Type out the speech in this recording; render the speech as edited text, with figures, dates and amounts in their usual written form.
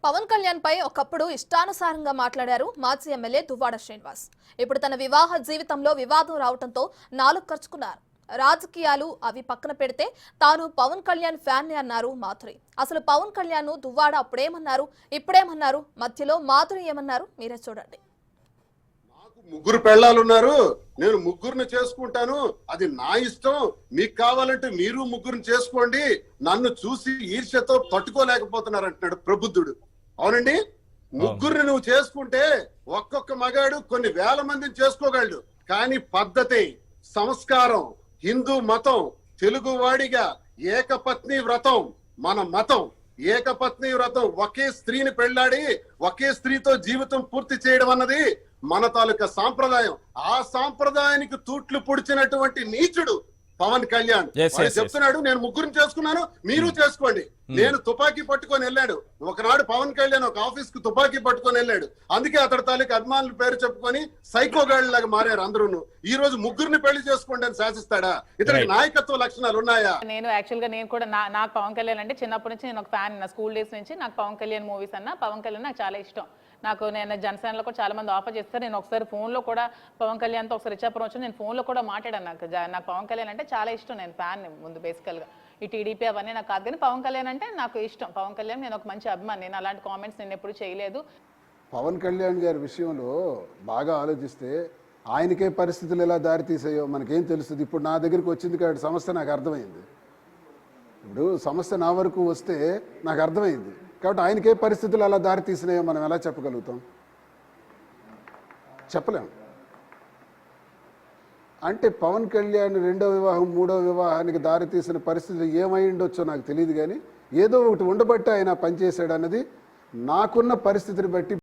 పవన్ కళ్యాణ్ పై ఒకప్పుడు ఇష్టానుసారంగా మాట్లాడారు మాజీ ఎమ్మెల్యే దువ్వాడ శ్రీనివాస్. ఇప్పుడు తన వివాహ జీవితంలో వివాదం రావడంతో నాలుగు ఖర్చుకున్నారు. రాజకీయాలు అవి పక్కన పెడితే తాను పవన్ కళ్యాణ్ ఫ్యాన్ అన్నారు మాధురి. అసలు పవన్ కళ్యాణ్ దువ్వాడ అప్పుడేమన్నారు, ఇప్పుడేమన్నారు, మధ్యలో మాధురి ఏమన్నారు మీరే చూడండి. ముగ్గురు పెళ్ళాలున్నారు, నేను ముగ్గురిని చేసుకుంటాను, అది నా ఇష్టం, మీకు కావాలంటే మీరు ముగ్గురిని చేసుకోండి, నన్ను చూసి ఈర్ష్యతో తట్టుకోలేకపోతున్నారు అంటున్నాడు ప్రబుద్ధుడు. అవునండి, ముగ్గురిని నువ్వు చేసుకుంటే ఒక్కొక్క మగాడు కొన్ని వేల మందిని చేసుకోగలడు. కానీ పద్ధతి, సంస్కారం, హిందూ మతం, తెలుగు వాడిగా ఏకపత్ని వ్రతం మన మతం. ఏకపత్ని వ్రతం, ఒకే స్త్రీని పెళ్లాడి ఒకే స్త్రీతో జీవితం పూర్తి చేయడం అన్నది మన తాలూకా సాంప్రదాయం. ఆ సాంప్రదాయానికి తూట్లు పొడిచినటువంటి నీచుడు పవన్ కళ్యాణ్ చెప్తున్నాడు, నేను ముగ్గురిని చేసుకున్నాను, మీరు చేసుకోండి. నేను తుపాకీ పట్టుకొని వెళ్ళాడు ఒకనాడు పవన్ కళ్యాణ్, ఒక ఆఫీస్ కు తుపాకీ పట్టుకొని వెళ్ళాడు. అందుకే అతడి తాలూకా అభిమానుల పేరు చెప్పుకొని సైకోగాళ్ళ లాగా మారారు అందరూ. ఈ రోజు ముగ్గురిని పెళ్లి చేసుకోండి అని శాసిస్తాడా? ఇతనికి నాయకత్వ లక్షణాలు ఉన్నాయా? నేను యాక్చువల్ గా నేను కూడా నాకు పవన్ కళ్యాణ్ అంటే చిన్నప్పటి నుంచి నేను ఒక ఫ్యాన్. నా స్కూల్ డేస్ నుంచి నాకు పవన్ కళ్యాణ్ మూవీస్ అన్న పవన్ కళ్యాణ్ నాకు చాలా ఇష్టం. నేను జనసేనలో కూడా చాలా మంది ఆఫర్ చేస్తారు. నేను ఒకసారి ఫోన్లో కూడా పవన్ కళ్యాణ్తో ఒకసారి ఇచ్చాపురం వచ్చి నేను ఫోన్లో కూడా మాట్లాడాను. నాకు పవన్ కళ్యాణ్ అంటే చాలా ఇష్టం. నేను ఫ్యాన్ ముందు బేసికల్గా. ఈ టీడీపీ అవన్నీ నాకు కాదు, కానీ పవన్ కళ్యాణ్ అంటే నాకు ఇష్టం. పవన్ కళ్యాణ్ నేను ఒక మంచి అభిమాని. నేను అలాంటి కామెంట్స్ నేను ఎప్పుడు చేయలేదు. పవన్ కళ్యాణ్ గారి విషయంలో బాగా ఆలోచిస్తే ఆయనకే పరిస్థితులు ఎలా దారితీసాయో మనకేం తెలుస్తుంది. ఇప్పుడు నా దగ్గరికి వచ్చింది కాబట్టి సమస్య నాకు అర్థమైంది. ఇప్పుడు సమస్య నా వరకు వస్తే నాకు అర్థమైంది కాబట్టి ఆయనకే పరిస్థితులు అలా దారి తీసినాయో మనం ఎలా చెప్పగలుగుతాం? చెప్పలేం. అంటే పవన్ కళ్యాణ్ రెండో వివాహం మూడో వివాహానికి దారి తీసిన పరిస్థితులు ఏమై ఉండొచ్చో నాకు తెలియదు, కానీ ఏదో ఒకటి ఉండబట్టి ఆయన పనిచేశాడు అన్నది నాకున్న పరిస్థితిని బట్టి